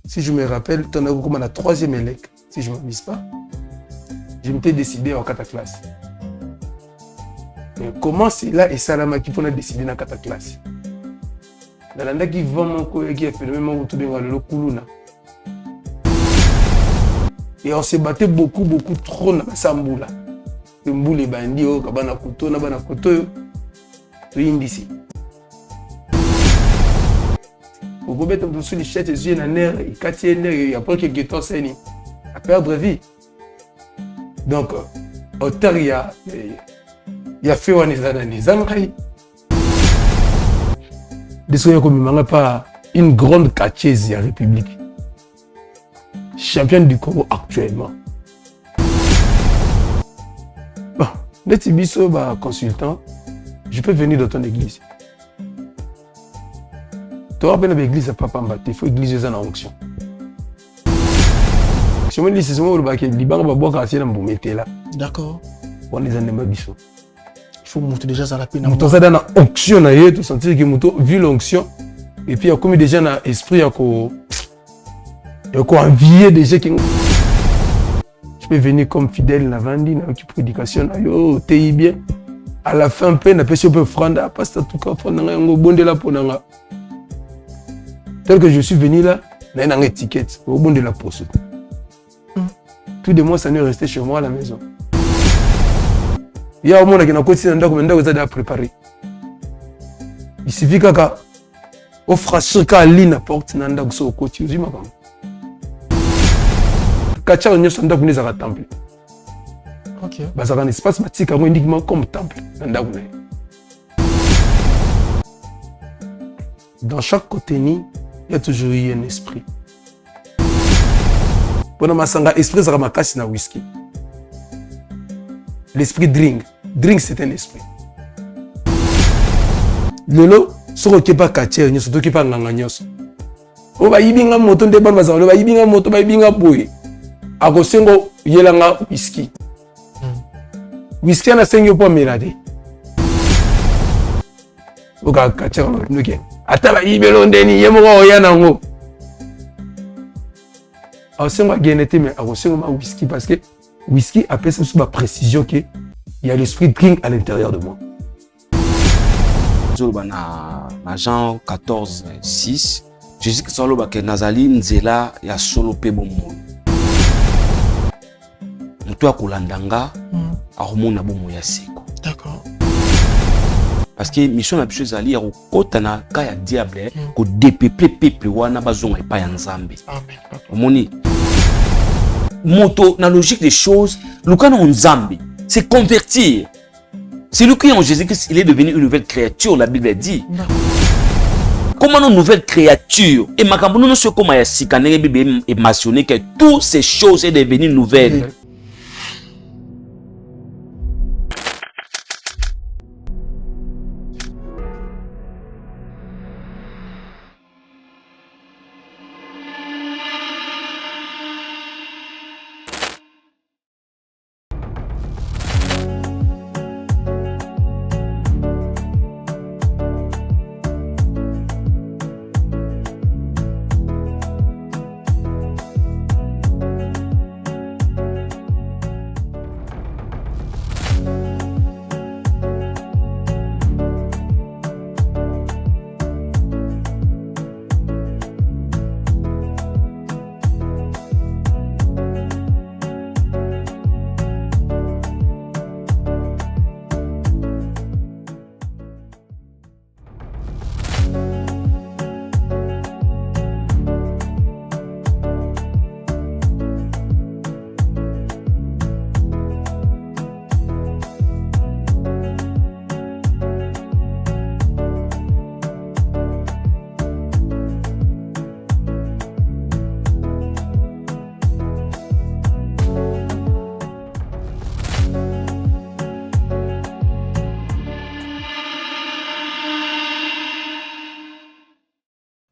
Si je me rappelle, tu en as comme la troisième élec, si je ne m'abuse pas. Je m'étais décidé en 4 classe. Mais comment c'est là et ça là qui a décidé dans 4 classe? Dans la qui vend mon collègue qui a fait le même autour de le Kuluna. Et on s'est battu beaucoup trop dans la Samboula. Le mboule bandi au kabana koto na bana koto to indisi. Au gobe to sur les chètes yeux na nerf et quartier nerf après quelques temps c'est ni à perdre vie. Donc auteur il y a fait one les années. Désolé comme manga pas une grande catcheuse de la République. Championne du Congo actuellement. Bon, les biso consultant, je peux venir dans ton église. Tu as appelé l'église à Papa Mbate, il faut église en onction. Je me dis c'est moi le Liban va boire assez dans mon métier là. D'accord. On les anime biso. Il faut monter déjà à la peine. Monter ça dans l'onction na yé, tu sentir que moto vu l'onction et puis il y a comme déjà dans esprit à quoi envier des gens qui je peux venir comme fidèle na vandi na qui prédication yo t'es bien à la fin peine après si on peut franda parce que tout cas franda ngo bonde la ponanga tel que je suis venu là na une étiquette au bonde la poste tout de moi ça n'est resté chez moi à la maison. Il y a au monde qui n'a continué ndako za préparer. Il suffit kaka offre sur ligne porte na ndako so côté uzima comme Kacha on est ndako neza ka temple. OK. Parce qu'un espace matique uniquement comme temple na ndako na. Dans chaque côté il y a toujours eu un esprit. Pendant ma sanga esprit ça makasi na whisky. L'esprit drink. Drink c'est un esprit. Lolo soko kepa kache nyoso to kepa nganga nyoso. O ba yibinga moto nde ban bazalo ba yibinga moto ba yibinga boye. Akosengo yelanga whisky. Whisky na sengo po melade. O ka kache ngoke. Ata ba yibelo ndeni yemo ko yana ngo. Akosengo genete mais akosengo ma whisky parce que whisky appelle ça sous ma précision que il y a l'esprit drink à l'intérieur de moi. Na Jean 14:6 Jésus qui solo que nazali nzela ya solo pe bomo. Mutu akulandanga akomona bomo ya seko. D'accord. Parce que mission na biso ezali ya kokota na ka ya diable ko dépeupler peuple wana bazonga epa ya Nzambe. Amen. Omoni moto na logique des choses lukana Nzambe c'est convertir. C'est lui qui est en Jésus-Christ, il est devenu une nouvelle créature, la Bible dit. Non. Comment une nouvelle créature? Et ma campagne, nous sommes comme si la Bible est mentionné que toutes ces choses sont devenues nouvelles.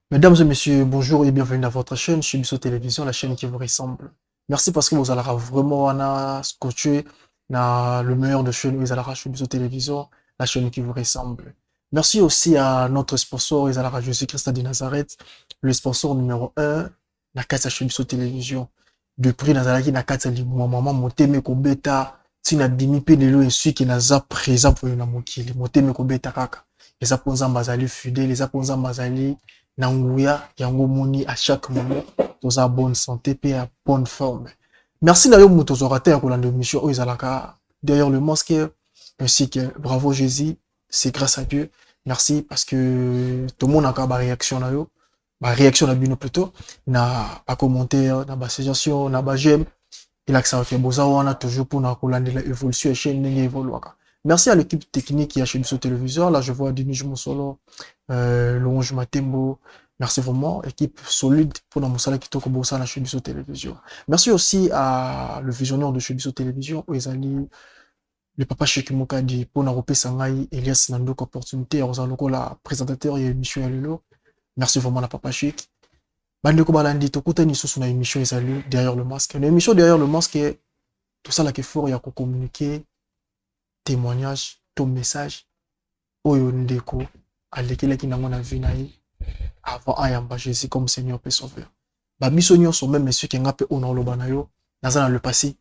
Mesdames et messieurs, bonjour et bienvenue dans votre chaîne Shubiso Télévision, la chaîne qui vous ressemble. Merci parce que vous allez vraiment scotché dans le meilleur de chaîne Izalara Shubiso Télévision, la chaîne qui vous ressemble. Merci aussi à notre sponsor Izalara Jésus-Christ de Nazareth, le sponsor numéro 1 na kati ya Chebiso Télévision. Depuis nazalaki na kati ya libuma maman moteme kobeta tina bimi pe lelo esui ki naza présent pour na mokili moteme kobeta kaka. Les aponza mazali fidèles, les aponza mazali na nguya yango moni à chaque moment dans une bonne santé pe à bonne forme. Merci d'ailleurs moto zorate ya kolanda mission o ezalaka derrière le masque ainsi que bravo Jésus, c'est grâce à Dieu. Merci parce que tout le monde a une réaction na yo. Ma réaction na bino plutôt na pas commentaire na ba suggestion na ba j'aime il a que ça fait boza on a toujours pour na kolande la évolution chaîne n'engi évoluaka. Merci à l'équipe technique qui a chez Chebiso Télévision. Là je vois Denis Mosolo, Longe Matembo. Merci vraiment équipe solide pour na mosala kitoko bosa na Chebiso Télévision. Merci aussi à le visionnaire de Chebiso Télévision Oezali le papa Cheikh Mokadi pour na repesa ngai Elias Nandoko opportunité à la présentateur et émission ya lelo. Merci vraiment à Papa Chic. Bandeko balandi tokuta ni susu na émission ezali derrière le masque. Une émission derrière le masque tout ça là qui fort ya ko communiquer témoignage, ton message oyo ndeko alekelaki nango na vie na ye avant ayamba Jésus comme Seigneur et Sauveur. Ba biso nyonso même monsieur ki ngape ona loba na yo naza na le passé.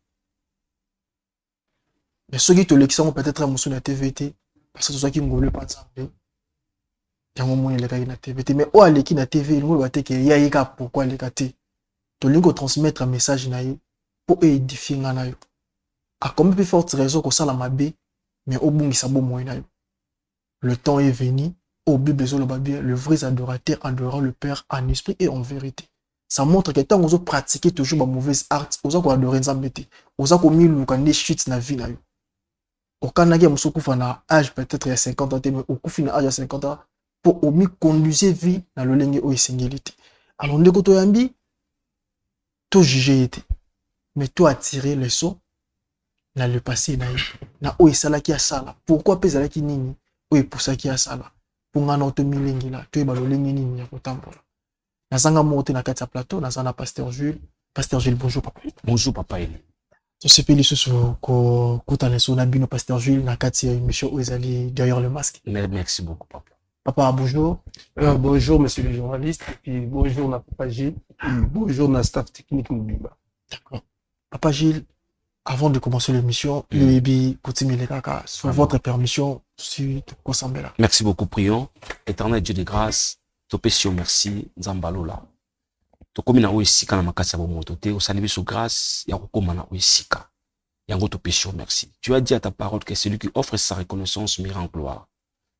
Mais ceux qui te l'exemple peut-être à musu na TVT parce que tout ça qui ngolo pas nzambe. Yango moni le na TVT mais o aleki na TV ngo ba te ke ya yika pourquoi le kate to lingo transmettre un message na ye pour édifier nga na yo a comme plus forte raison que ça la mabe mais au bungisa bo moyen na yo le temps est venu au Bible le babie le vrai adorateur adorant le Père en esprit et en vérité ça montre que tant on pratiquer toujours ba mauvaise art oza ko adorer nzambe te oza ko miluka ne chute na vie na yo au kanage musuku fa na âge peut-être ya 50 ans mais au kufi na âge ya 50 ans pour omi conduire vie dans le lenge o esengélité. Alors ndeko to yambi to juger été mais to attirer les sons na le passé na na o esala ki asala. Pourquoi pezala ki nini o epusa ki asala pour ngana auto milengi la to ba lo lenge nini ya kotambola. Na zanga monter na kati ya plateau na zana Pasteur Jules bonjour papa. Bonjour papa Eli. To sepeli susu ko kutana so na bino Pasteur Jules na kati ya émission o ezali derrière le masque. Merci beaucoup papa. Papa, bonjour. Bonjour, monsieur le journaliste. Et puis bonjour, na Papa Gilles. Et bonjour, na staff technique Moubiba. D'accord. Papa Gilles, avant de commencer l'émission, sur votre permission, sur Kosambela. Merci beaucoup, prions. Éternel Dieu de grâce, Topesio, merci, Nzambalola. Tokomina oisika na makasi ya bomotote, osalibi sous grâce, yakokomana oisika. Yango Topesio, merci. Tu as dit à ta parole que celui qui offre sa reconnaissance m'ira en gloire.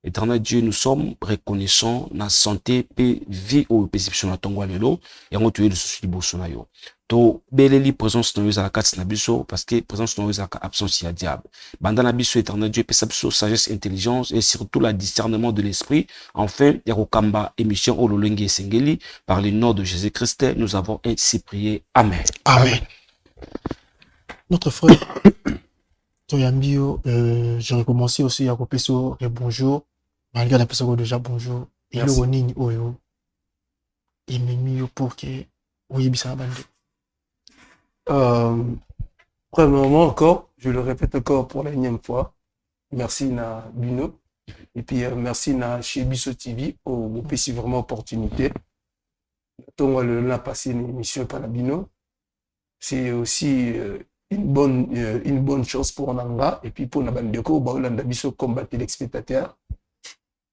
Éternel Dieu, nous sommes reconnaissants na santé pe vie au perception na tongo lelo et on tuer le souci du bossona yo. To beleli présence dans les alakats na biso parce que présence dans les alakats absence ya diable. Banda na biso éternel Dieu perception sagesse intelligence et surtout la discernement de l'esprit. Enfin, yakokamba émission au lolenge esengeli par le nom de Jésus-Christ, nous avons ainsi prié. Amen. Amen. Notre frère Toyambio, j'ai recommencé aussi à couper sur les bonjour. Malgré la personne déjà bonjour. Et le running, il m'a mis pour que oui, ça va. Premièrement encore, je le répète encore pour la énième fois. Merci na Bino. Et puis merci na Chebiso TV au PC vraiment opportunité. Donc on a passé une émission par la Bino. C'est aussi une bonne chose pour Nanga et puis pour Nabandeko, Baolanda Biso combattre les spectateurs.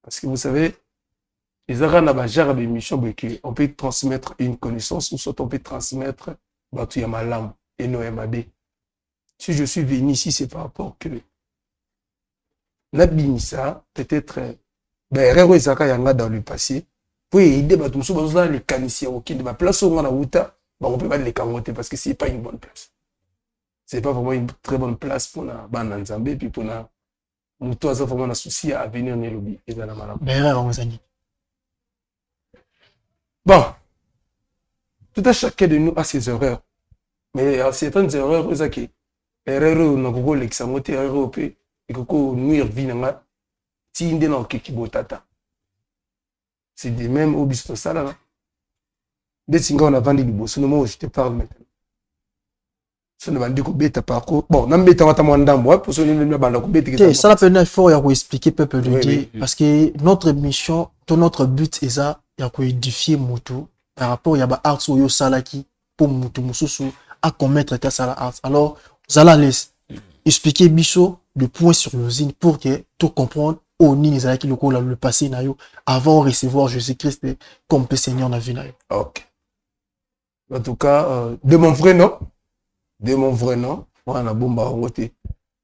Parce que vous savez, les arabes n'ont émission, on peut transmettre une connaissance, ou soit on peut transmettre Batu Yamalam et Noémade. Si je suis venu ici, c'est par rapport que Nabinissa, peut-être, Rero Ezaka Yanga dans le passé, pour aider Batu Moussou, les caniciens, de ma place où on a Outa, on peut pas les camoter parce que c'est pas une bonne place. C'est pas vraiment une très bonne place pour la bande Nzambé, puis pour la nous tous avons vraiment un souci à venir dans le lobby. Bon, tout à chacun de nous a ses erreurs. Mais certaines erreurs, c'est que erreur n'a pas l'examote, erreur et que nuire vie n'a si inde n'a pas kibotata. C'est des mêmes au business ça là. Dès que on a vendu du boss, nous moi je te parle maintenant. Ça ne va pas bêta par quoi. Bon, n'en bêta pas moins d'un mois pour se dire que banda bêta. Ça la peine effort à expliquer peuple de Dieu parce que notre mission, notre but est ça, il y a édifier moto par rapport à art oyo salaki pour mutu mususu à commettre ta sala art. Alors zala laisse expliquer biso de point sur le zine pour que tout comprendre au ni les qui le passé na yo avant de recevoir Jésus-Christ comme Seigneur na vie na yo. OK. En tout cas, de mon vrai nom, voilà bomba roté.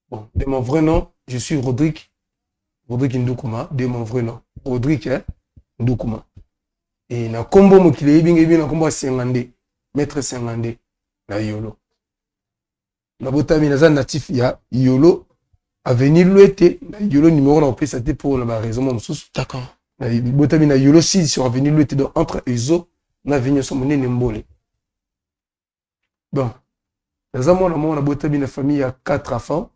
Bon, de mon vrai nom, je suis Rodrigue Ndoukouma, de mon vrai nom. Rodrigue Ndoukouma. Et na combo mokile bingi na combo 50 maître 50 na yolo. Na botami na natif ya yolo avenir Louete, na yolo numéro na opesa te pour la raison mon sous. D'accord. Na botami na yolo 6 sur avenir Louete donc entre Ezo na avenir Somoné Mbole. Bon. Dans un mois na botami na famille à 4 enfants.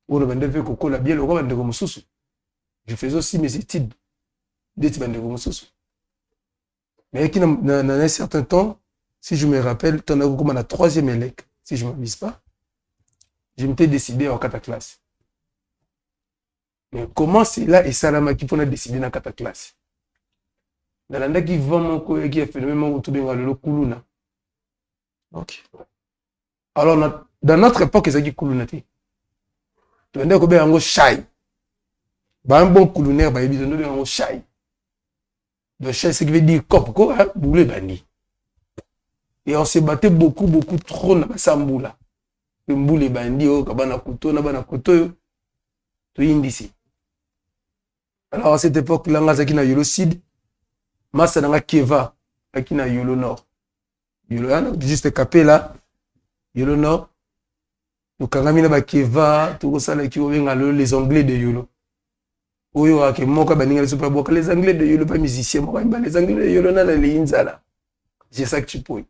On a fait coco la bien le roi de Gomosusu. Je faisais aussi mes études d'études de Gomosusu. Mais qui dans un certain temps, si je me rappelle, tu as comme la troisième élec, si je ne m'abuse pas, je m'étais décidé en 4 classes. Mais comment c'est là et Salama qui a décidé dans 4 classes? Dans l'année qui vend mon coeur qui a fait le même autour de le Kuluna. Ok. Alors, dans notre époque, c'est qui Kuluna. Tu as dit que un shy. Un bon Kulunaire, il y a un shy. Le chien, c'est qui veut dire cop, quoi, boule bandi. Et on s'est battu beaucoup trop dans la samboula. Le boule bandi, oh, kabana couteau, tout indici. Alors à cette époque, là, on a qui na yolo sud, massa na Keva, qui na yolo nord. Yolo, juste capé là, yolo nord. Nous kangami na ba Keva, tout ça là qui les Anglais de yolo. Oyo ake moka baninga super boka les anglais de yolo pas musicien moka les anglais de yolo na les inzala c'est ça que tu peux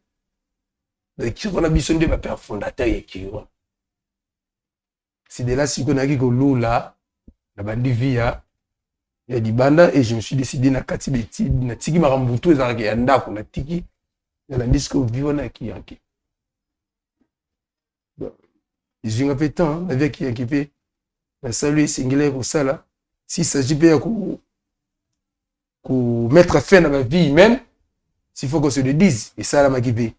donc qui on a besoin de père fondateur qui c'est de là si qu'on a qui lula la bandi via il y a du banda et je me suis décidé na kati beti na tiki marambutu ezaka ya ndako na tiki na disco vivant na ki yanki ils ont fait temps avec qui équipé la salut singulier pour ça là. S'il s'agit bien de mettre fin à ma vie humaine, s'il faut qu'on se le dise, et ça, la maquille.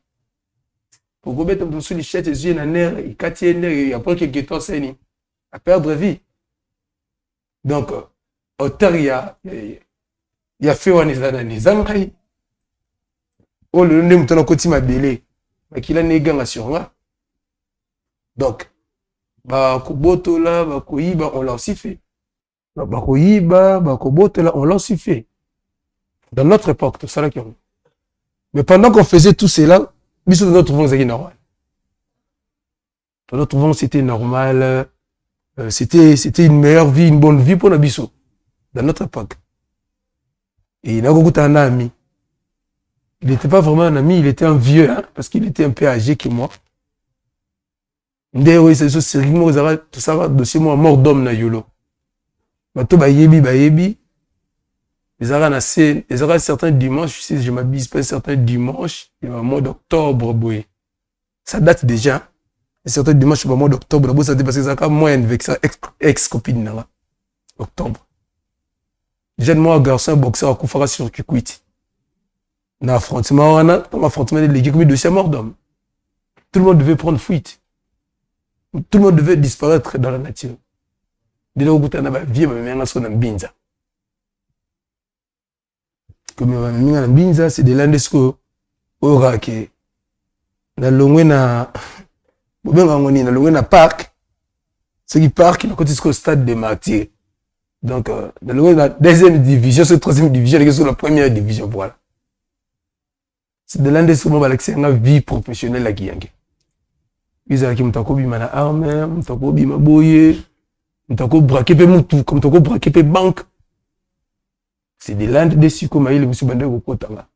Pour qu'on mette un peu sur les chèques, les yeux en l'air, et quand il y a après quelques temps, c'est à perdre vie. Donc, auteur, il y a fait un zangai. Oh, le nom de notre ma belé, mais qu'il a négé sur moi. Donc, Koboto là, Koyiba, on l'a aussi fait. On l'a aussi fait. Dans notre époque, tout ça là qui ont. Mais pendant qu'on faisait tout cela, nous notre vent c'était normal. Dans notre vent c'était normal. C'était une meilleure vie, une bonne vie pour Nabiso. Dans notre époque. Et il a beaucoup un ami. Il n'était pas vraiment un ami, il était un vieux, hein, parce qu'il était un peu âgé que moi. D'ailleurs, c'est sérieusement, tout ça, dossier moi, mort d'homme na yolo. Bato bayebi les arts certains dimanches, si je m'abuse pas certains dimanches, il y a un mois d'octobre boy. Ça date déjà. Et certains dimanches au mois d'octobre, ça dépasse ça comme moi avec ça ex copine là. Octobre. Jeune moi garçon boxeur à Koufara sur Kikwiti. Na affrontement de l'équipe comme dossier mort d'homme. Tout le monde devait prendre fuite. Tout le monde devait disparaître dans la nature. De là où tu as vie, mais binza. Comme binza, c'est de l'andesco au raké. Na longwena, na longwena parc. Ce qui parc, il est au stade des martyrs. Donc, na longwena deuxième division, c'est troisième division, et c'est la première division, voilà. C'est de l'andesco, c'est une vie professionnelle à Kiyange. Ils ont qui m'takobi mana arme, m'takobi maboye. M'tako braquer pe mutu, comme t'ako braquer pe banque. C'est des landes de Sikomaï, le monsieur Bandé Gokotanga.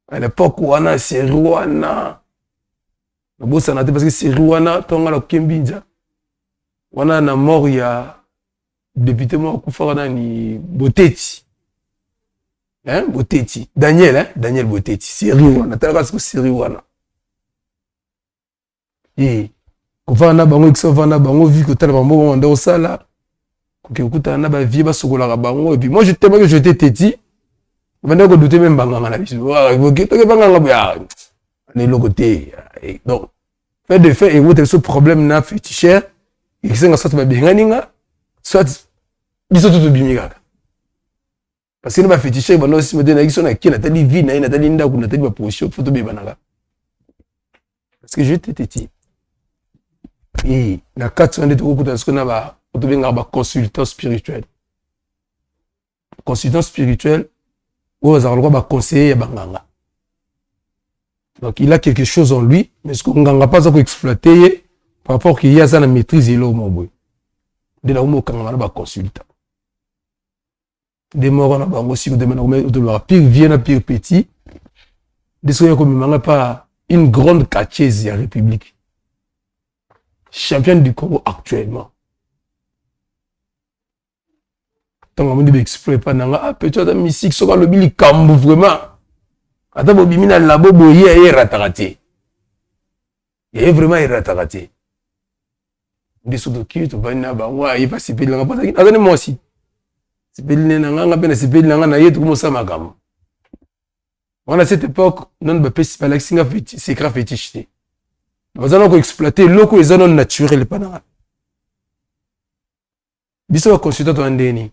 À l'époque, on a c'est Rwanda. Le boss en a parce que c'est Rwanda, tonga la Kembinja. On a na mort il y a député moi Koufara ni Boteti. Hein, Boteti. Daniel, hein, Daniel Boteti. C'est Rwanda, t'as raison c'est Rwanda. Et Koufara bango exovana bango vu que t'as bango on dans ça là. Que écoute na ba vie ba sokola bango et puis moi je tellement que j'étais téti. Banda ko douter même banganga na biso. Wa ke banganga boya. Ne le côté. Donc fait de fait et votre ce problème na féticheur et c'est soit ba benganinga soit biso tout bimika. Parce que nous ba féticheur banda aussi modèle na kisona ki na tali vie na tali ndako na tali ba position photo be bananga. Parce que je t'ai dit. Et la 400 de beaucoup de ce qu'on a ba consultant spirituel. Consultant spirituel ou aux endroits ba conseiller banganga. Donc il a quelque chose en lui, mais ce qu'on n'a pas encore exploité par rapport qu'il y a ça la maîtrise et l'homme boy. De là où on ba consultant. Des morts on a ba aussi de la pire vient pire petit. Des soyez comme manga pas une grande cacheuse de la République. Championne du Congo actuellement. Tant qu'on dit exprès pas nanga peut-être musique sur le bili kambu vraiment. Ata bobimi na labo boye ratarate. Et vraiment ratarate. Des autres qui to bana ba wa il va se péler nga pas. Attendez moi aussi. Se péler nanga nga pena se péler nanga na yetu comme ça magam. On a cette époque non ba pesi pa laxinga fétiche, c'est grave fétiche. Nous allons exploiter loko les zones naturelles pas. Biso va consulter ton ndeni.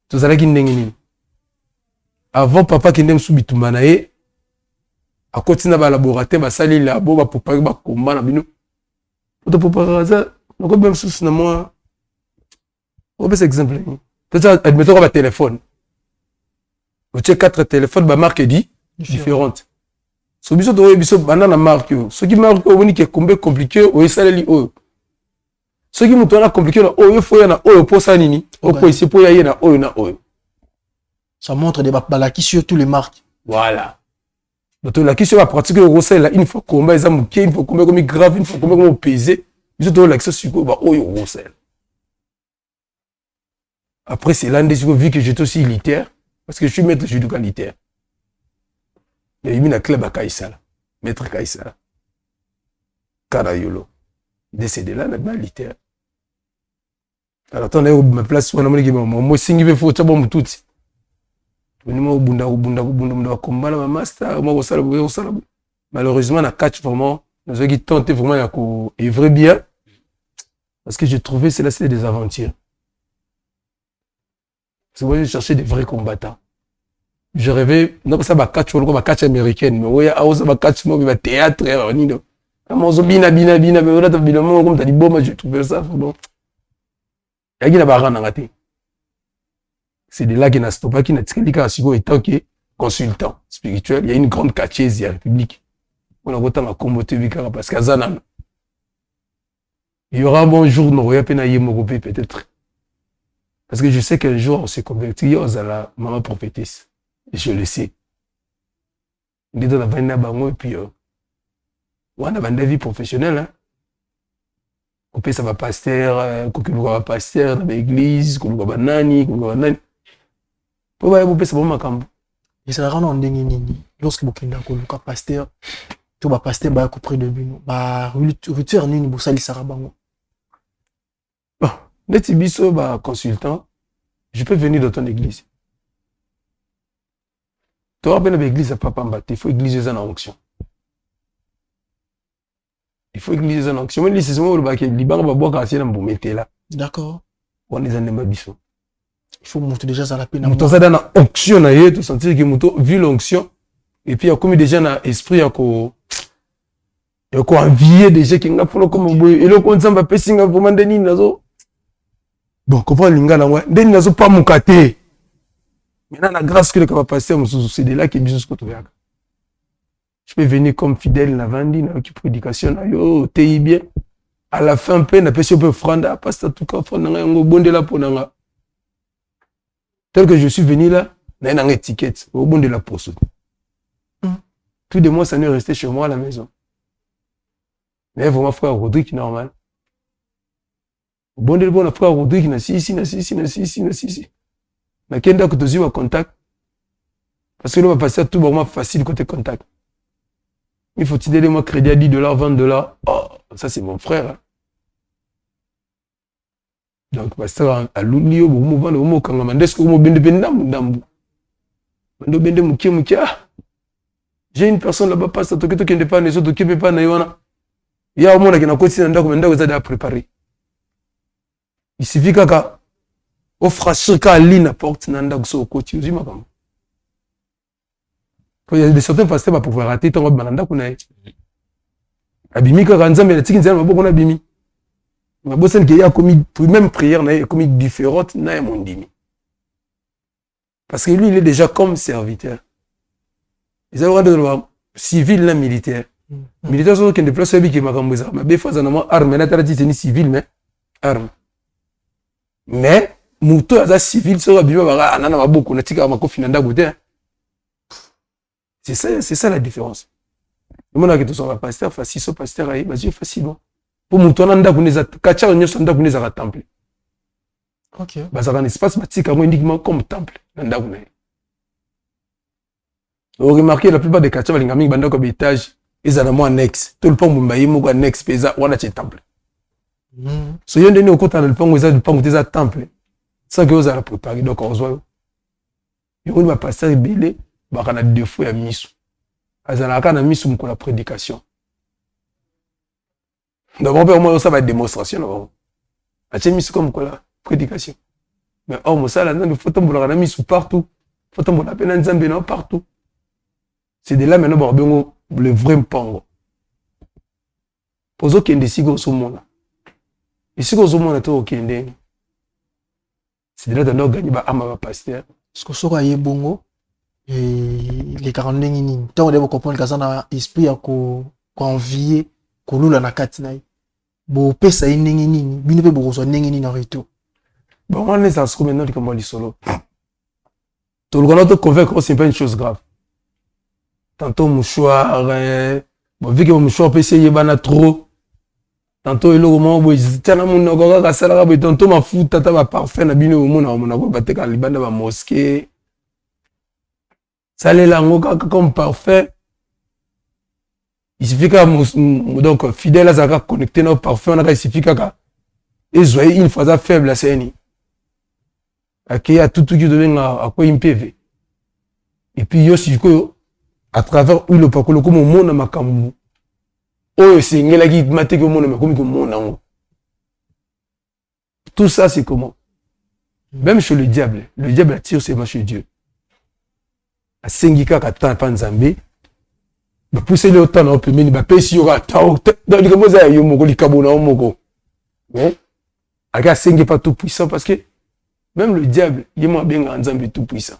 Tous allez qui ndengini. Avant papa qui ndem subitumba na ye à côté na ba laboratoire ba sali labo ba préparer ba combat na bino. Pour préparer ça, on peut même sous na moi. On peut exemple. Peut-être admettons ba téléphone. Vous avez 4 téléphones ba marque dit différentes. So biso to biso bana na marque yo. Ce qui marque au boni qui est compliqué o esaleli o. Ce qui muto na compliqué na o faut na o pour ça nini. O ko ici pour y na o na o. Ça montre des balaki sur tous les marques. Voilà. Donc la question va pratiquer au Rossel une fois combat ils ont une fois combat comme grave une fois combat comme pesé. Ils ont l'accès sur quoi au Rossel. Après c'est l'un des vu que j'étais aussi militaire parce que je suis maître judoka militaire. Mais il y a un club à Kaïsala, maître Kaïsala. Karayolo. Décédé là, maintenant militaire. Alors attendez ma place on a dit moi singi be faut tabo mututi. Malheureusement, na catch vraiment, nous avons tenté vraiment à œuvrer bien. Parce que j'ai trouvé que c'était des aventures. C'est moi, j'ai cherché des vrais combattants. Je rêvais, non pas ça va catch, on va catch américaine, mais ouais, à ça va catch, moi, va théâtre, on y est. Bina, mais on a comme t'as dit, bon, j'ai trouvé ça, bon. Il y a qui n'a pas raté. C'est de là qu'il n'a stoppé, qu'il n'a tiré étant que consultant spirituel. Il y a une grande cacheuse de la République. On a autant à combattre parce qu'à Zanan. Il y aura un bon jour, nous aurions peut-être. Parce que je sais qu'un jour, on s'est converti à la maman prophétesse. Je le sais. On est dans la vanne bango et puis, on a une vie professionnelle, hein. On peut ça va pasteur, qu'on va pasteur dans l'église, qu'on va nani, qu'on va nani. Et ça rend en nini lorsque vous kinda ko luka pasteur to ba pasteur ba ko près de bino ba rupture nini bo sali sarabango. Bon, neti biso ba consultant, je peux venir dans ton église. Toi ben l'église à papa mbate, il faut église en onction. Il faut église en onction. Mais c'est moi le ba ke libanga ba boka asi na mbomete là. D'accord. On est en nemba biso. Il faut monter déjà ça la peine. Mouton ça dans l'onction na yé, tu sentir que mouton vu l'onction et puis il y a comme déjà dans esprit à quoi envier déjà qui n'a pas comme boy et le compte ça va passer nga vraiment deni nazo. Bon, comment linga na ouais, deni nazo pas mukate. Maintenant la grâce que le va passer c'est de là que biso ko trouver. Je peux venir comme fidèle la vandi na qui prédication yo t'es bien. À la fin peine na pesi peu franda parce tout cas franda ngo bonde la ponanga. Tel que je suis venu là, il y a une étiquette au bout de la poste. Tout de moi, ça n'est resté chez moi à la maison. Mais vraiment, frère Rodrigue, normal. Au bon de bon, frère Rodrigue, na si. Na kenda que tu as contact. Parce que là, on va passer à tout moment facile côté contact. Il faut t'aider moi crédit à $10, $20. Oh, ça c'est mon frère. Hein. Donc, pasteur à l'oulio, au mouvement, au mot, quand on m'a dit que au mot, Bando bende mukie, ah, j'ai une personne là-bas, pasteur, toke toke ne pas, ne so toke pas na yona. Ya omona kina koti na ndako, ndako za da préparer. Il suffit kaka offre chaka ali na porte na ndako so koti, uzima kama. Il y a des certains pasteurs pour pouvoir rater ton bananda kuna. Abimi kaka nzambe na tiki nzambe maboko na bimi. Mabosen ki ya commis même prière na commis différente na mondimi. Parce que lui il est déjà comme serviteur. Ils ont droit civil na militaire. Militaire sont qui déplace bi ki makambuza. Mais des fois ça na arme na tara tini civil mais arme. Mais muto aza civil so abima ba anana maboko na tika makofi na ndako te. C'est ça la différence. Le monde qui est pasteur, facile, pasteur, vas-y, facile. Pour mon tournant d'Agouneza, Kacha, nous sommes d'Agouneza à temple. Ok. Bah, ça va un espace bâti uniquement comme temple. D'Agouneza. Vous remarquez, la plupart des Kacha, les gamins, bandant comme étage, ils ont un annexe. Tout le pont, Mumbaï, mon annexe, pesa, on a un temple. So, il y a un dernier au côté dans le pont, vous avez le pont, vous avez un temple. Sans que vous avez préparé, donc on reçoit. Il y a un pasteur belé. Bakana défaut ya misu azalaka na misu pour la prédication d'abord moi ça va être démonstration d'abord ache misu comme quoi la prédication mais oh mo sala nzambe faut tombola na misu partout faut tombola pena nzambe na partout c'est de là maintenant ba bengo le vrai mpango pozo kende siko so mona isiko so mona to kende c'est de là dans gagner ba ama ba pasteur ce que sera yebongo et les 40 nini tant on doit comprendre que ça na esprit ya ko envier ko lula na katina bo pesa nini nini bino pe bo so nini na retour bon on est à ce maintenant comme li solo tout le monde te convaincre c'est pas une chose grave tantôt mouchoir bon vu que mouchoir peut essayer bana trop tantôt il au moment où il tana mon ngoga ka sala ka tantôt ma futa ta ba parfait na bino mon ko bateka libanda ba mosquée ça les langues comme parfait. Il suffit que donc fidèle à ça connecté au parfait on a il suffit que et zoé une fois faible à scène. Qui a tout qui devient à quoi impv. Et puis yo si que à travers où le pakolo comme mon na makambu. Oh c'est ngela qui maté que mon comme mon. Tout ça c'est comment? Même chez le diable attire ses mains chez Dieu. A sengika kata panzambe ba pousser le temps na opemeni ba pesi yo kata dans les mots ya yo moko likabona moko mais aga sengi pas tout puissant parce que même le diable il m'a bien nzambe tout puissant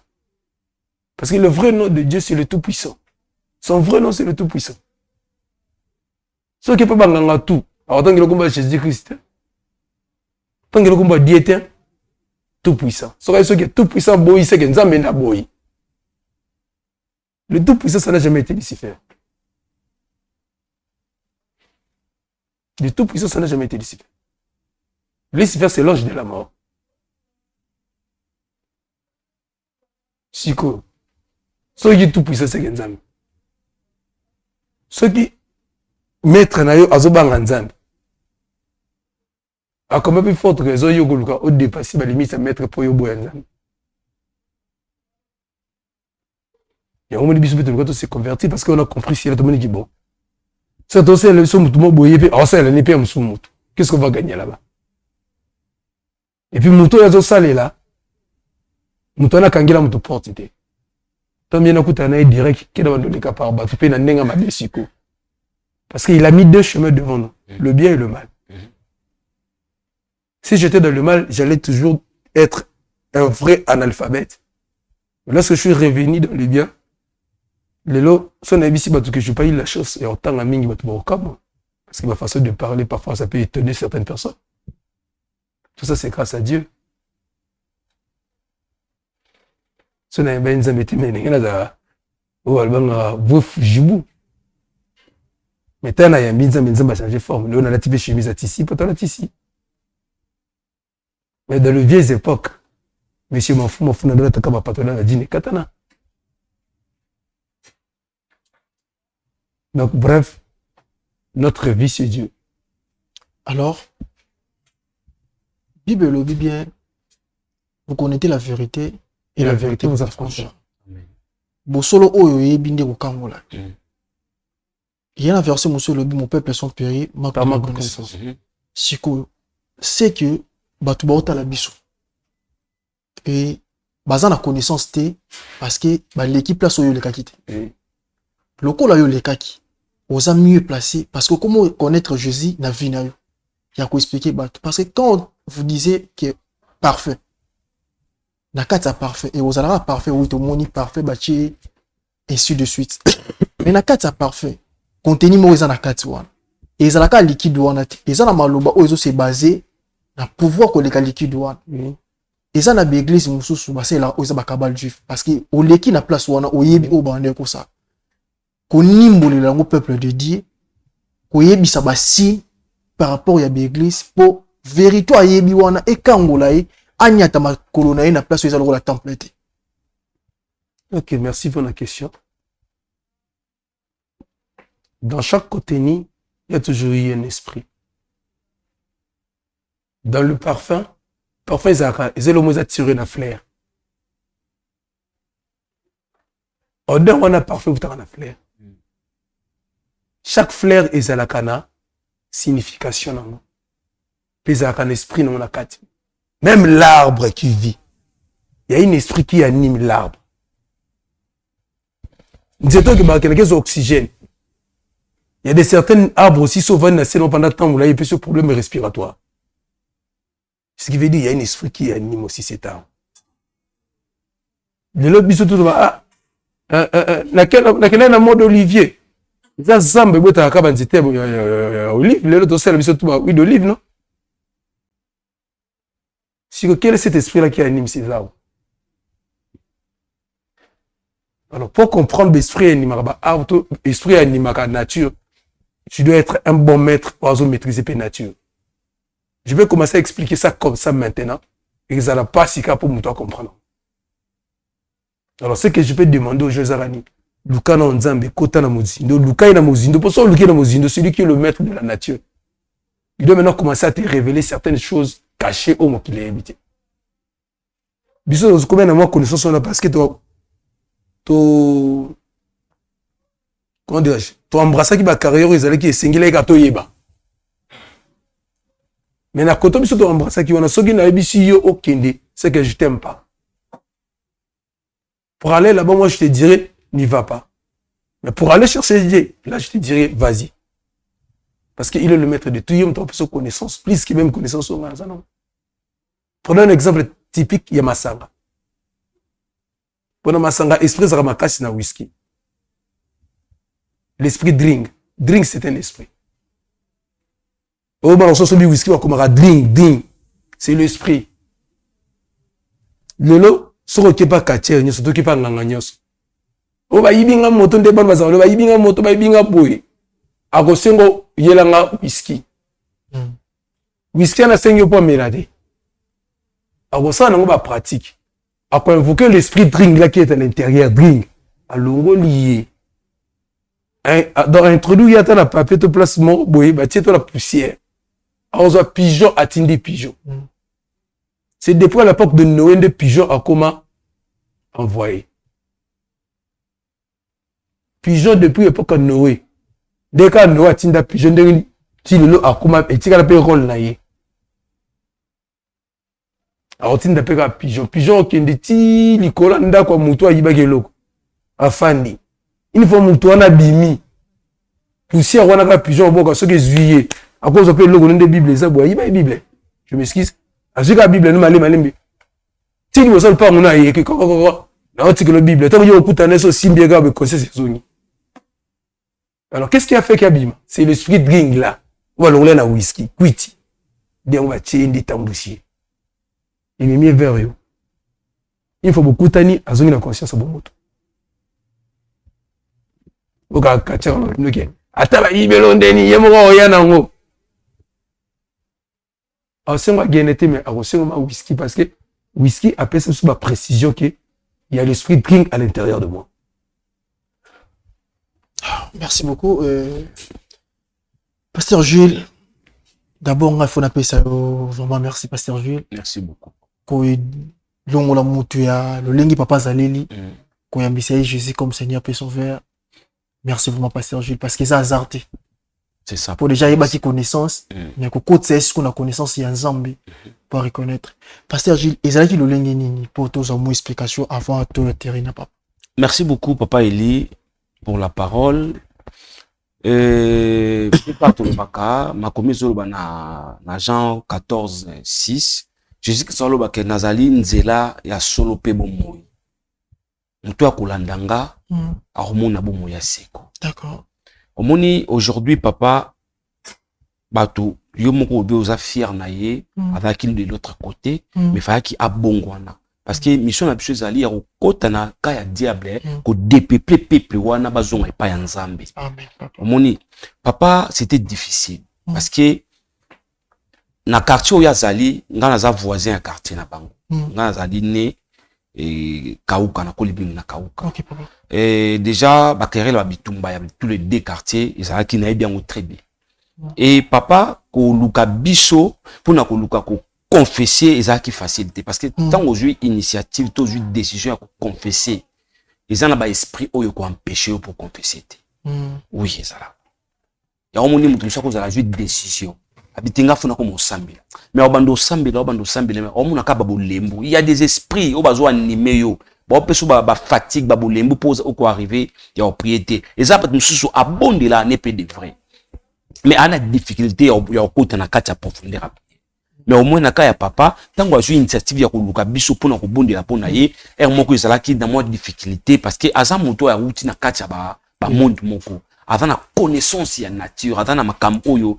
parce que le vrai nom de Dieu c'est le tout puissant son vrai nom c'est le tout puissant ce qui peut banganga tout alors tant que le combat Jésus Christ tant que le combat Dieu tout puissant ce qui est tout puissant boy c'est que nzambe na boy. Le Tout-Puissant, ça n'a jamais été Lucifer. Le Tout-Puissant, ça n'a jamais été Lucifer. Lucifer, c'est l'ange de la mort. Chico. Ceux qui sont Tout-Puissant, c'est Genzam. Ceux qui mettent Nayo Azobang Nzam. A comme plus forte raison, Yogoluka, au dépasser la limite à mettre pour Yobo Nzam. Il y a un moment où on s'est converti parce qu'on a compris si la qui bon. C'est aussi le son mouton boyé, alors ça, elle n'est pas un sous qu'est-ce qu'on va gagner là-bas? Et puis, mouton, il y a salé là. Mouton, a kangela mouton porte. Tant bien, on a direct, qui est le cas par bas, tu peux n'en nenga ma bessico. Parce qu'il a mis deux chemins devant nous, le bien et le mal. Si j'étais dans le mal, j'allais toujours être un vrai analphabète. Mais lorsque je suis revenu dans le bien, les lots, si on a ici, que je n'ai pas eu la chance, et autant à mingi, parce que ma façon de parler, parfois, ça peut étonner certaines personnes. Tout ça, c'est grâce à Dieu. Si on a un ben zameti, mais il y a un jibou. Mais tant qu'il y a un ben zameti, va changer forme. Là, on a la type chemise à tissu, pas la tissu. Mais dans les vieilles époques, monsieur m'en fout, n'a pas de patron, a dit, katana. Donc, bref, notre vie, c'est Dieu. Alors, Bible le dit bien, vous connaissez la vérité et la vérité vous affranchira. bosolo oyo yebi nde kokangola. Il y a un verset, monsieur le mon peuple sont péris, ma connaissance. Siko, c'est que Batouba ota la biso. Et bazan la connaissance té parce que l'équipe là so yo le kakite. Le ko la yo le kaki. Osa mieux placé parce que comment connaître Jésus na vie na yo. Il y a quoi expliquer parce que quand vous disiez que parfait. Na kata parfait et osala parfait oui to moni parfait bâti ainsi de suite. Mais na kata parfait. Contenu mo eza na kati wana. Ezalaka liquide wana te. Eza na maloba oyo ezo se basé na pouvoir koleka liquide wana. Eza na église mususu basela oyo eza bakabal juif parce que oleki na place wana oyebi o bande ko sa. Konimbolela ngo peuple de Dieu. Koyebisa basi par rapport ya église po vérité ayebi wana ekangola e anyata makolo na ye na place oyo eza lokola temple te. Ok, merci pour la question. Dans chaque contenu, il y a toujours eu un esprit. Dans le parfum, c'est le mot attiré la flair. Odeur, on a parfum, vous avez la flair. Chaque flair est à la cana, signification. Puis à un esprit dans la carte. Même l'arbre qui vit, il y a un esprit qui anime l'arbre. Nous avons que l'oxygène. Il y a des certains arbres aussi souvent pendant le temps où il y a ce problème respiratoire. Ce qui veut dire qu'il y a un esprit qui anime aussi cet arbre. De l'autre bisou tout va laquelle mode d'olivier. Ça zambe bota ka banzete olive le l'autre c'est bisou tout va huile d'olive non. Si quel est cet esprit là qui anime ces arbres? Alors pour comprendre l'esprit animal arbre esprit animal nature. Tu dois être un bon maître pour maîtriser la nature. Je vais commencer à expliquer ça comme ça maintenant. Et ça n'a pas si cas pour toi comprendre. Alors, ce que je peux demander aux jeunes Arani, Luka na Nzambe, Kota na Mozindo, Luka na Mozindo, pour ça, Luka na Mozindo, celui qui est le maître de la nature. Il doit maintenant commencer à te révéler certaines choses cachées au mot qu'il a évité. Bisous, combien de mois connaissance on a parce que comment dirais-je? Tu embrasses qui va carrière, ils allaient qui est singulier gato yeba. Mais na koto biso tu embrasses qui on a sogi na ebisi yo okende, c'est que je t'aime pas. Pour aller là-bas, moi je te dirais, n'y va pas. Mais pour aller chercher Dieu, là je te dirais, vas-y. Parce qu'il est le maître de tout, il y a une connaissance, plus qu'il même connaissance au Mazano. Prenons un exemple typique, il y a Masanga. Pendant Masanga, esprit Zaramakasi na whisky. L'esprit drink. Drink, c'est un esprit. Au moment où on whisky, on va drink, drink. C'est l'esprit. Lolo, ce qui n'est pas katier, surtout qui n'est pas nganganyos. On va y bien moto de ban bazar, on va y bien moto, va y bien boy. A gosengo yelanga whisky. Whisky na sengo pas mélade. A gosan on va pratique. Après invoquer l'esprit drink là qui est à l'intérieur, drink. À l'ongo lié. Dans introduit, il y a un papier de placement, boy, bah, tiens, la poussière. Alors, on pigeon atteint pigeon. C'est depuis à l'époque de Noé, des pigeons à comment envoyer. Pigeon depuis l'époque de Noé. Dès que Noé atteint des pigeons, il y a comment, et il y a un rôle là. Alors, il y a un pigeon. Pigeon qui est dit, Nicolas, n'a quoi, mouton, il y a un loko. Afandi. Il faut mouton à bimi. Poussière, on a un pigeon, bon, ce qui est juillet. À cause de l'eau, on a des Bibles, ça, il y a une Bible. Je m'excuse. À ce que la Bible, nous allons si nous ne sommes pas, on a écrit, la Bible, tant que nous avons un aussi bien grave que c'est zone. Alors, qu'est-ce qui a fait qu'Abim? C'est l'esprit de ring là. On va l'enlever dans whisky, quitty. Bien, on va tirer des tamboussiers. Il m'est mis vers eux. Il faut beaucoup de temps à zone la conscience à bon moto. Ok, ok. Attends, il y a un déni, il y a un peu. Alors, c'est moi qui ai été, mais c'est moi whisky parce que whisky appelle ça sous ma précision qu'il y a l'esprit de drink à l'intérieur de moi. Merci beaucoup. Pasteur Jules, d'abord, il faut appeler ça vraiment merci, Pasteur Jules. Merci beaucoup. Quand l'on a monté le lengi papa Zaleli, koyambisa Jésus comme Seigneur et Sauveur. Merci vraiment, Pasteur Jules, parce que ça hasardé. C'est ça. Pour déjà y avoir connaissance, mais que côté c'est ce qu'on a connaissance il y a un Zambie pour reconnaître. Pasteur Gilles, ils ont dit le nini pour tous en explication avant tout le terrain, papa. Merci beaucoup, Papa Eli, pour la parole. Pas tout le baka, ma commise na Jean 14, 6. Jésus qui solo baka nazali nzela ya solo pe bomoi. Mutu akulandanga, arumona bomo ya seko. D'accord. Omoni aujourd'hui papa bato yo moko obi oza fier na ye avec de l'autre côté mais fa ki abongwana parce que mission na biso ezali ya kokota na ka ya diable ko dépeupler peuple wana bazonga epa ya Nzambe. Amen papa. Omoni papa c'était difficile parce que na quartier oyo azali nga naza voisin ya quartier na bango nga nazali né et kauka na kolibingi na kauka. OK papa. Et déjà bakerela ba bitumba ya tous les deux quartiers ezala ki na bien au très bien. Et papa ko luka biso pour na ko luka ko confesser ezala ki facilité parce que tant aujourd'hui initiative to aujourd'hui décision à confesser ezala ba esprit oyo ko empêcher pour confesser. Oui ezala. Ya omoni mutu so ko zala jouer décision. Abitinga funa ko mosambila. Mais obando sambila mais omuna ka babo lembo. Il y a des esprits au bazo animé yo. Ba peso ba fatigue ba bolembo pose au ko arriver ya propriété. Ezapa mususu abonde la ne peut de vrai. Mais on a difficulté ya côté na kati ya profondeur. Mais au moins na ka ya papa tango azui initiative ya ko luka biso pona ko bonde la pona ye moko ezala ki na moi difficulté parce que aza moto ya route na kati ya ba monde moko. Avant la connaissance ya nature, avant la makambo oyo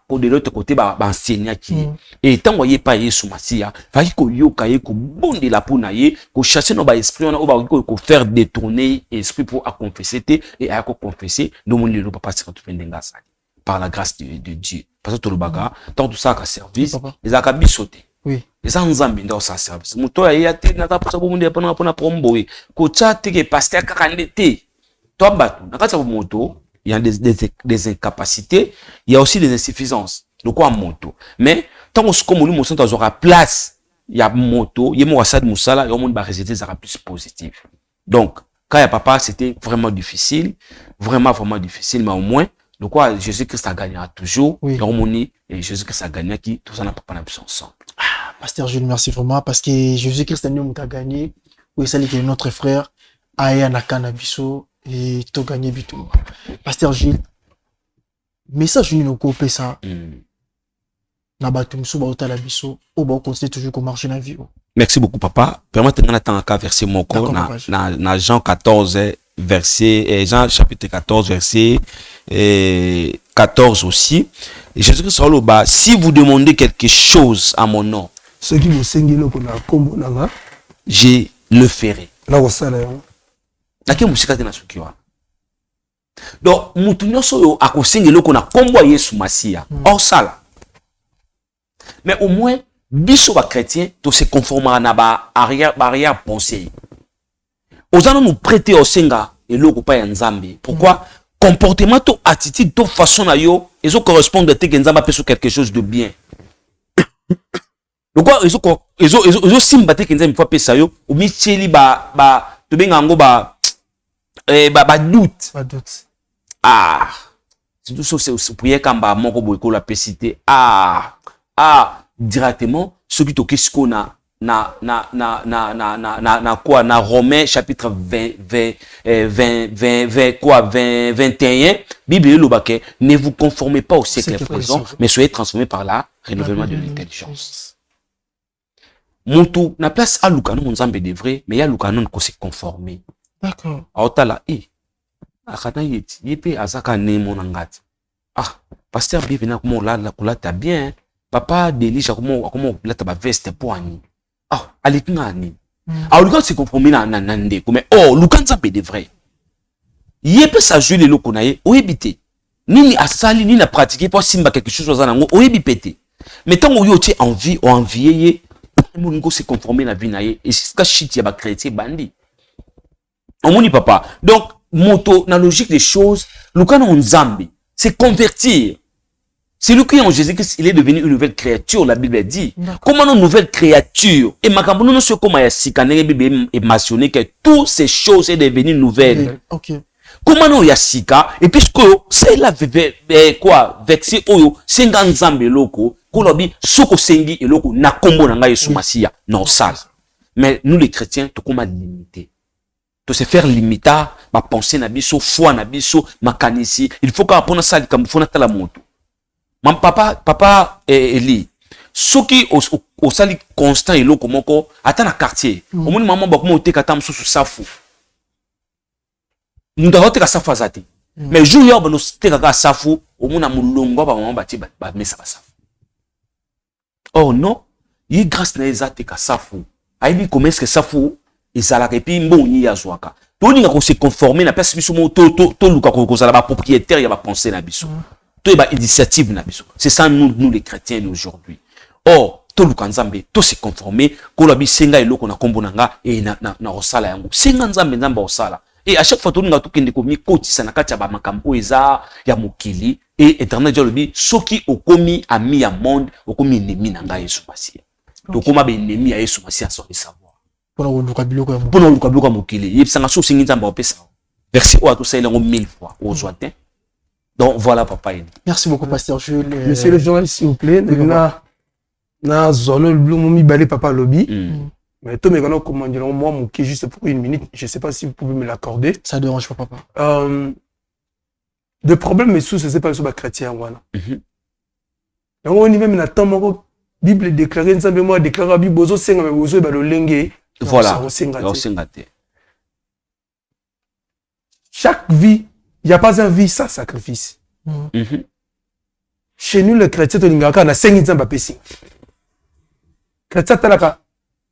pour de l'autre côté ba enseigner qui et tant voyez pas Yesu Masia, fallait ko yoka ye ko bonde la pona ye, ko chasser no ba esprit on ba ko faire détourner esprit pour à confesser et à confesser no monde le papa se retrouver ndenga ça par la grâce de Dieu. Parce que tout le baga, tant tout ça ka service, les akabisoté. Oui. Les Nzambe ndo sa service. Muto ya yate na ta posa bo monde pona promboé. Ko tchate ke pasteur kakandete. Toi bato, na kati ya moto, il y a des incapacités, il y a aussi des insuffisances. De quoi moto. Mais tant qu'on se communique mon centre aura place, il y a moto, il y a mon assad moussala, il y a mon résultat sera plus positif. Donc, quand il y a papa, c'était vraiment difficile, vraiment difficile, mais au moins, de quoi Jésus-Christ a gagné toujours, oui. Et Jésus-Christ a gagné qui tout ça n'a pas ensemble. Ah, Pasteur Jules, merci vraiment parce que Jésus-Christ a gagné. Oui, ça c'est notre frère Aya Nakana Biso. Et tu as gagné du tout. Pasteur Gilles, message nous coupé ça. Na batum sou ba otala biso, o ba continuer toujours comme marcher dans vie. Merci beaucoup papa. Permettez-moi d'attendre un verset mon corps na Jean 14 verset Jean chapitre 14 verset 14 aussi. Et Jésus-Christ sur le bas, si vous demandez quelque chose à mon nom, ce qui vous sengelo ko na kombo nanga, je le ferai. Na ko sala yo. Donc, mutu nyonso yo akosengelo ko na kombo Yesu Masia. Or sala. Mais au moins biso ba chrétien to se conformer na ba arrière pensée. Ozana nous prêter au senga eloko pa ya Nzambe. Pourquoi? Comportement to attitude to façon na yo ezo correspondre te que Nzamba peso quelque chose de bien. Donc ezo simba te que Nzamba fa pesa yo ou mi cheli ba to benga ngo ba doute. Ah. C'est tout ça, c'est pour y kamba moko boyko la pesité. Directement, ce qui toque ce qu'on a quoi, na Romains chapitre 21, Bible le baquet, ne vous conformez pas au siècle présent, mais soyez transformés par la renouvellement de l'intelligence. Montou, na place à Lucano, mon Nzambe de vrai, mais il y a Lucano qui s'est conformé. D'accord. Aotala akana yeti yepe azaka ne monangati. Pasteur bienvenue comment là kulata bien. Papa Delisha comment lata ba veste poani. Alikngani. Lukan se compromis na nande comme Lukan Nzambe de vrai. Yepe sa jouer le loko na ye oyebite. Nini asali nini na pratiquer pour simba quelque chose dans nango oyebipete. Mais tant on yo tie envie ou envier mon se conformer la vie na ye et c'est ce que shit ya ba chrétien bandi. On moni papa. Donc, moto, la logique des choses, Lucano Nzambe, c'est convertir. Celui qui est en Jésus-Christ, il est devenu une nouvelle créature, la Bible dit. Comment une nouvelle créature? Et ma campagne, nous sommes comme à Sikane, la Bible est mentionné que toutes ces choses sont devenues nouvelles. Ok. Comment nous y a Sika? Et puisque c'est la quoi, vexé oyo, senga nzambe loko, kolobi, soko sengi et loko, na kombo nanga yesu masia, non sale. Mais nous les chrétiens, tout comme à limiter. De se faire limiter, ma pensée na biso, foi na biso, ma kanisi. Il faut qu'on apprenne ça, comme faut na la moto. Mon papa Eli, ceux qui au sali constant et loko moko, attends na quartier. Au moins maman ba comment te katam sous safu. Nous devons te safu azati. Mais jour yo ba no te ka safu, au moins na mulongo ba maman ba ti ba mesa ba safu. Oh non, yi grâce na ezate ka safu. Aibi comment est-ce que safu ezala ke pi mbonyi ya zwaka. To ninga ko se conformer na place biso mo to luka ko zala ba propriétaire ya ba penser na biso. To ba initiative na biso. C'est ça nous les chrétiens d'aujourd'hui. Or, to luka nzambe, to se conformer ko la bisenga eloko na kombo nanga et na osala yango. Senga nzambe osala. Et à chaque fois to ninga to kende ko mi kotisa na kati ya ba makambo eza ya mokili et éternel Dieu le bi soki okomi ami ya monde, okomi ennemi nanga Yesu Masia. To koma ba ennemi ya Yesu Masia sans le savoir. Pour luka biloko ya pour luka biloko mokili. Yebisanga so sengi nzambe opesa. Verset o to sa elengo 1000 fois au joatin. Donc voilà papa. Merci beaucoup pasteur Jules. Monsieur le journaliste s'il vous plaît, na zone le mi balé papa lobby. Mais toi mais quand comment dire moi mon qui juste pour une minute, je sais pas si vous pouvez me l'accorder. Ça dérange pas papa. Le problème est sous c'est pas sur les chrétiens voilà. Donc on y même na temps moko Bible déclaré nzambe moi déclarer Bible bozo senga mais bozo ba lo lenge. Voilà. Chaque vie, il n'y a pas un vie sans sacrifice. Chez nous, les chrétiens, on a 5 ans de péché. Les chrétiens, ils ont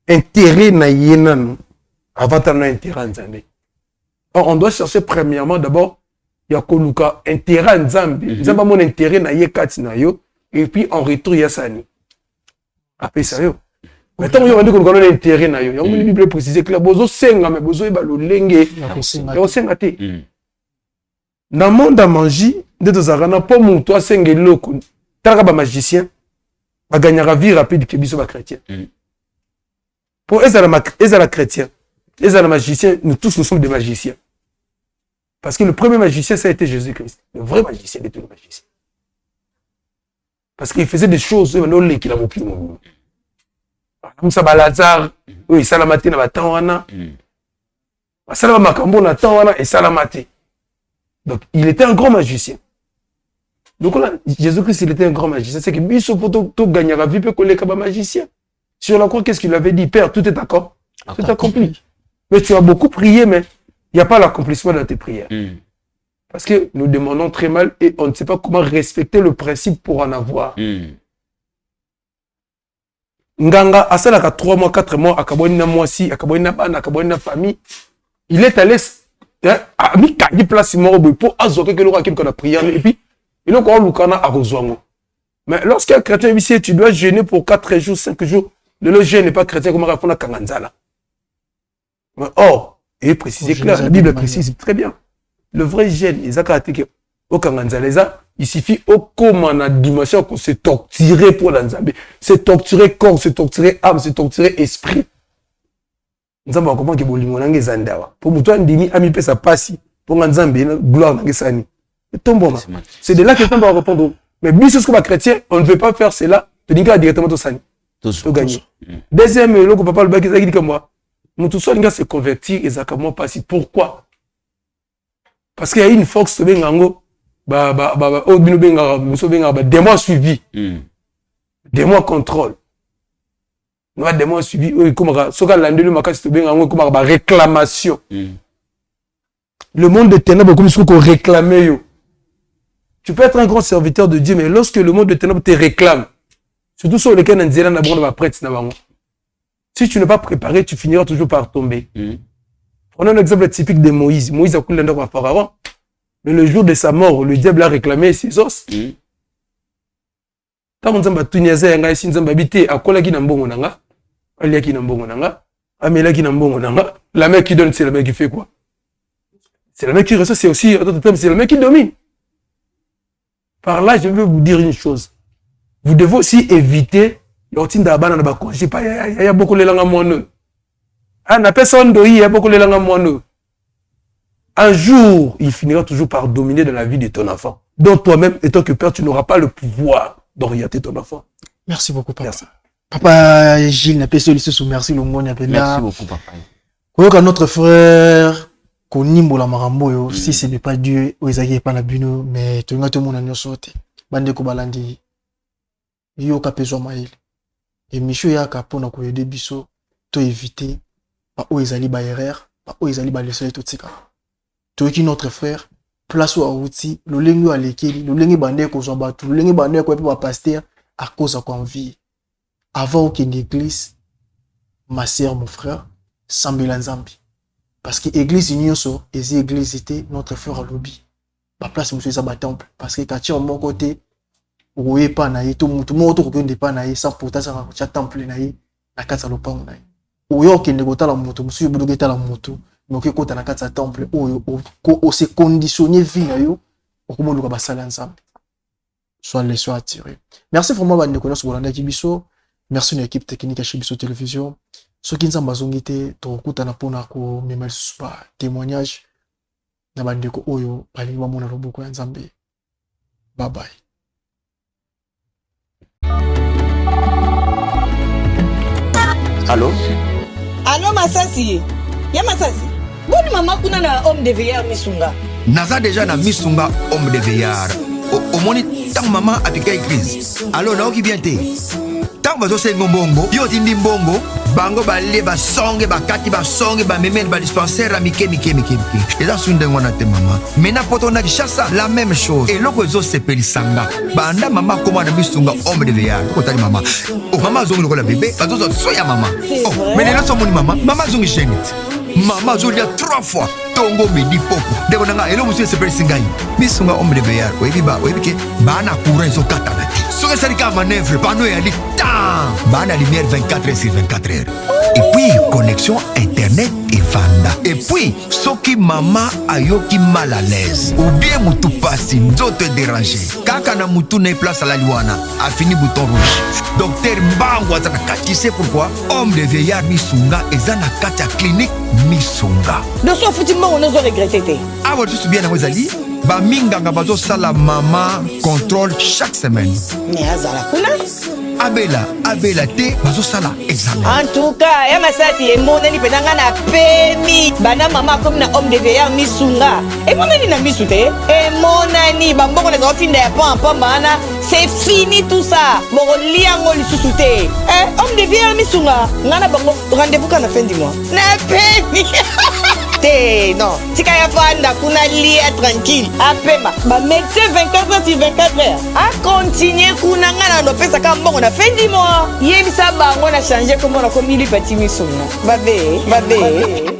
intérêt à yénan avant d'avoir intérêt à Nzambe. On doit chercher premièrement, d'abord, il y a intérêt à Nzambe. Nzambe a mon intérêt à yekati na yo, et puis en retour, il y a sani. Après ça, yo. Mais tant qu'on dit qu'on a intérêt na yo, il y a une Bible précisée que la bozo senga, mais bozo ba lo lenge. Yo senga te. Dans le monde à manger, de tozarana pour mon toi senga loko. Talaka ba magicien, ba gagnera vie rapide que biso ba chrétien. Pour ezala chrétien, ezala magicien, nous tous nous sommes des magiciens. Parce que le premier magicien ça a été Jésus-Christ, le vrai magicien de tous les magiciens. Parce qu'il faisait des choses qui n'a aucune monde. Comme ça, Lazare, oui, Salamati na batawana. Salama Makambo na tawana et Salamati. Donc, il était un grand magicien. Donc là, Jésus-Christ, il était un grand magicien. C'est que Biso Poto gagnera vie peut coller comme un magicien. Sur la croix, qu'est-ce qu'il avait dit? Père, tout est d'accord. Tout est accompli. Mais tu as beaucoup prié, mais il n'y a pas l'accomplissement de tes prières. Parce que nous demandons très mal et on ne sait pas comment respecter le principe pour en avoir. Nganga, asalaka 3 mois, 4 mois, akaboni na moisi, akaboni na bana, akaboni na famille. Il est allé, à mi kadi place mort pour azoke que l'on a quelque prière et puis il a encore l'ukana à rejoindre. Mais lorsqu'un chrétien ici, tu dois jeûner pour 4 jours, 5 jours. Le jeûne n'est pas chrétien, comment répondre à Kanganzala. Mais or, il est précisé clair, la Bible précise très bien. Le vrai jeûne, ils ont au Kanganzaleza, il suffit au comment dimension qu'on se torturer pour l'Anzambe. Se torturer corps, se torturer âme, se torturer esprit. Nzambe va comprendre que bolimo nange zandawa. Pour muto ndimi ami pesa pasi pour Nzambe gloire nange sani. C'est de là que Nzambe va répondre. Mais bis ce que va chrétien, on ne veut pas faire cela, te dit directement to sani. To gagner. Deuxième loko papa le baki dit comme moi. Muto so linga se convertir exactement pasi. Pourquoi? Parce qu'il y a une force bengango des mois suivis. Des mois contrôle. Des mois suivis. Réclamation. Le monde des ténèbres, comme ce qu'on réclame. Tu peux être un grand serviteur de Dieu, mais lorsque le monde des ténèbres te réclame, surtout sur lesquels si tu n'es pas préparé, tu finiras toujours par tomber. Prenons un exemple typique de Moïse. Moïse a coulé dans le pharaon. Mais le jour de sa mort, le diable a réclamé ses os. Tant qu'on s'en tunyaza yanga ici nzamba bité akola ki nambongo nanga, alia ki nambongo nanga, amela ki nambongo nanga. La mère qui donne, c'est la mère qui fait quoi? C'est la mère qui reçoit, c'est aussi c'est la mère qui domine. Par là, je veux vous dire une chose. Vous devez aussi éviter, il y a beaucoup de langues. Un jour, il finira toujours par dominer dans la vie de ton enfant. Donc toi-même, étant que père, tu n'auras pas le pouvoir d'orienter ton enfant. Merci beaucoup, papa. Merci. Papa Gilles, n'a pas merci le monde. Merci beaucoup, papa. Quand notre frère, Konimbo la Marambo, si ce n'est pas Dieu, Oezagi pas la bino, mais tu as tout le monde à sauté. Bande Kobalandi, yo kapezo maïl. Et Michou Yaka pour nous aider biso, to éviter, pas Oezali ba erreur, pas Oezali ba laisser tout ça. Tu es notre frère, place ou à outil, le lengu à l'équilibre, le lengu bandé ko zobatu, le lengu bandé ko pas pasteur à cause de quoi vie. Avant qu'une église, ma sœur, mon frère, Sambila Nzambi. Parce que l'église Ignoso, et l'église était notre frère à lobby. Ma place, monsieur, c'est un temple. Parce que quand tu es à mon côté, où est pas naïe, tout le monde ne peut pas naïe, sans pourtant, ça un temple naïe, la carte à l'opang naïe. Où est-ce qu'il n'y a pas la moto, monsieur, il y a la moto, donc il y a la carte à temple, où on s'est conditionné vie, où on peut pas s'aller ensemble. Soit les soins attirés. Merci vraiment de nous connaître sur Bolanda Kibiso. Merci à l'équipe technique à Chibiso Télévision. Ceux qui nous ont été, tu as pour même témoignage. Na bandeko oyo bali wa mona loboko ya Nzambe. Bye bye. Allô? Allô Masasi. Ya Masasi. Boni mama kuna na homme de veillard Misunga. Naza déjà na Misunga homme de veillard. Au moni tant maman a piqué crise. Alors na oki bien te. Tant bazo se ngombongo, yo tindi mbongo, bango balé ba songe ba kati ba songe ba memel ba dispensaire a mike. Et là sunde ngona te maman. Mena poto na kishasa la même chose. Et loko zo se pelisanga. Banda mama koma na Misunga homme de veillard. Ko tali maman. Oh maman zongi lokola bébé, bazo zo soya maman. Oh, mais là so moni maman, maman zongi chenit. Maman zo lia 3 fois. Tongo medi popo. Debo nanga elo musu se pelisanga. Misunga homme de veillard. Webi ba, webi ke bana courant zo katana. Sur ce sarika manœuvre, pano ya li temps. Bana lumière 24h/24h. Et puis connexion internet et vanda. Et puis soki mama ayoki mal à l'aise ou bien mutu passi d'autres déranger. Kaka na mutu na place à la liwana a fini bouton rouge. Docteur Mbango azana kati, c'est pourquoi homme de veillard Misunga ezana kati ya clinique Misunga. Donc so futima on a regretté. Ah ouais, tu bien na wezali ba minganga bazo sala mama contrôle chaque semaine. Mais azala kuna Abela te bazo sala examen. en tout cas, ya Masasi et mon nani penanga na pemi bana mama comme na homme de veillard Misunga. Et mon nani na misute et mon nani bambongo les ofinde ya pam bana, c'est fini tout ça. Bon liango lisusu te. Homme de veillard Misunga, ngana bango rendez-vous quand la fin du mois. Na pemi. Non, si tu as kuna lia tranquille, apema, ba médecin 24h/24h. A continuer kuna ngana no pesa ka mbongo na fin du mois. Yebisa bango na changer comment na komi li petit Misunga. Babe.